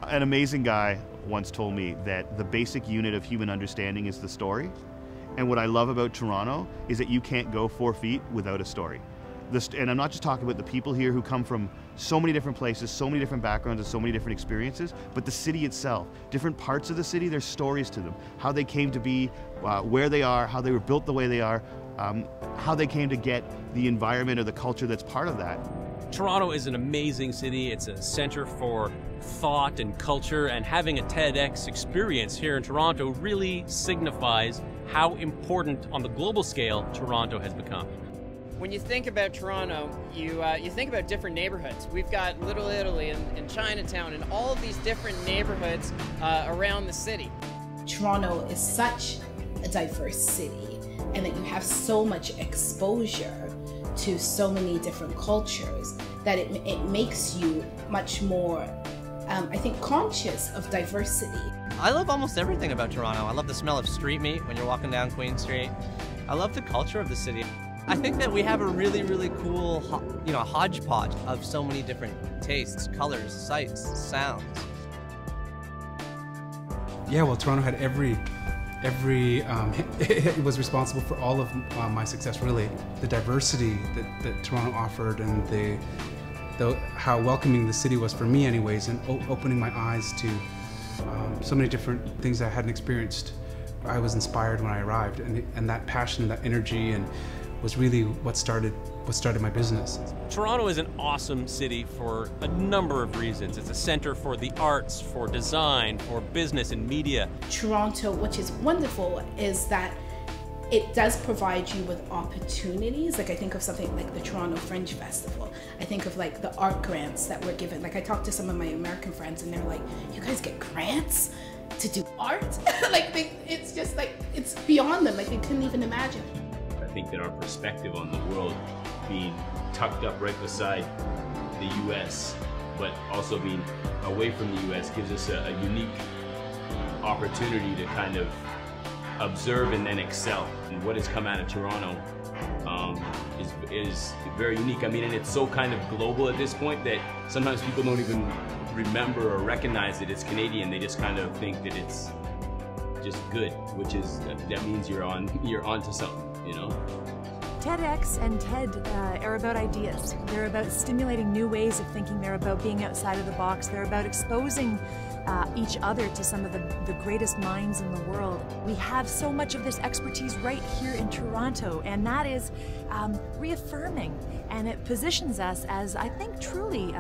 An amazing guy once told me that the basic unit of human understanding is the story. And what I love about Toronto is that you can't go 4 feet without a story. And I'm not just talking about the people here who come from so many different places, so many different backgrounds, and so many different experiences, but the city itself. Different parts of the city, there's stories to them. How they came to be, where they are, how they were built the way they are, how they came to get the environment or the culture that's part of that. Toronto is an amazing city. It's a center for thought and culture, and having a TEDx experience here in Toronto really signifies how important on the global scale Toronto has become. When you think about Toronto, you think about different neighborhoods. We've got Little Italy and Chinatown and all of these different neighborhoods around the city. Toronto is such a diverse city, and that you have so much exposure to so many different cultures that it makes you much more, I think, conscious of diversity. I love almost everything about Toronto. I love the smell of street meat when you're walking down Queen Street. I love the culture of the city. I think that we have a really, really cool, hodgepodge of so many different tastes, colors, sights, sounds. Yeah, well, Toronto had it was responsible for all of my success, really. The diversity that Toronto offered, and how welcoming the city was for me anyways, and opening my eyes to so many different things I hadn't experienced. I was inspired when I arrived, and that passion and that energy was really what started my business. Toronto is an awesome city for a number of reasons. It's a center for the arts, for design, for business and media. Toronto, which is wonderful, is that it does provide you with opportunities. Like, I think of something like the Toronto Fringe Festival. I think of like the art grants that were given. Like, I talked to some of my American friends and they're like, you guys get grants to do art? It's just like, it's beyond them. Like, they couldn't even imagine. I think that our perspective on the world, being tucked up right beside the U.S., but also being away from the U.S., gives us a unique opportunity to kind of observe and then excel. And what has come out of Toronto is very unique. I mean, and it's so kind of global at this point that sometimes people don't even remember or recognize that it's Canadian. They just kind of think that it's just good, which is, that means you're onto something. You know? TEDx and TED are about ideas. They're about stimulating new ways of thinking. They're about being outside of the box. They're about exposing each other to some of the greatest minds in the world. We have so much of this expertise right here in Toronto, and that is reaffirming, and it positions us as, I think, truly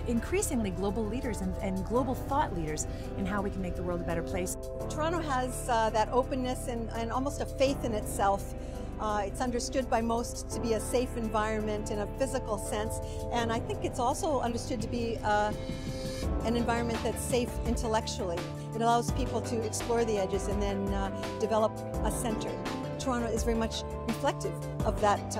increasingly global leaders and global thought leaders in how we can make the world a better place. Toronto has that openness and almost a faith in itself. It's understood by most to be a safe environment in a physical sense, and I think it's also understood to be an environment that's safe intellectually. It allows people to explore the edges and then develop a center. Toronto is very much reflective of that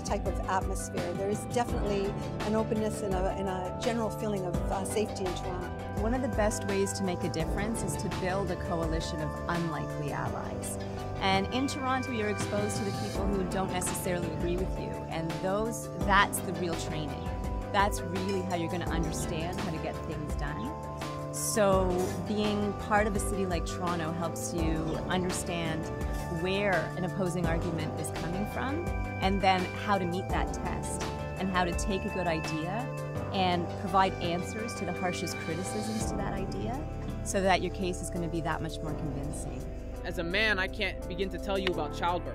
type of atmosphere. There is definitely an openness and a general feeling of safety in Toronto. One of the best ways to make a difference is to build a coalition of unlikely allies. And in Toronto, you're exposed to the people who don't necessarily agree with you, and that's the real training. That's really how you're going to understand how to get things done. So being part of a city like Toronto helps you understand where an opposing argument is coming from, and then how to meet that test, and how to take a good idea and provide answers to the harshest criticisms to that idea, so that your case is going to be that much more convincing. As a man, I can't begin to tell you about childbirth.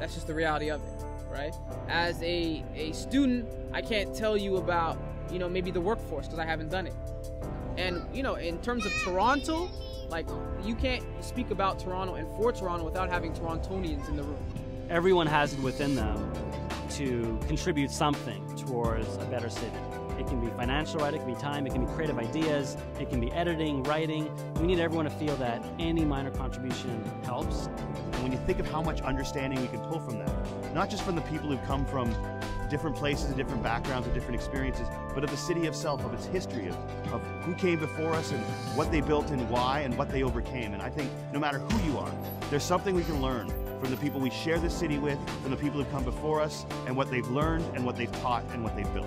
That's just the reality of it, right? As a student, I can't tell you about, maybe the workforce, because I haven't done it. And, in terms of Toronto, like, you can't speak about Toronto and for Toronto without having Torontonians in the room. Everyone has it within them to contribute something towards a better city. It can be financial, right? It can be time, it can be creative ideas, it can be editing, writing. We need everyone to feel that any minor contribution helps. And when you think of how much understanding we can pull from that, not just from the people who've come from different places and different backgrounds and different experiences, but of the city itself, of its history, of who came before us and what they built and why and what they overcame. And I think no matter who you are, there's something we can learn from the people we share this city with, from the people who've come before us and what they've learned and what they've taught and what they've built.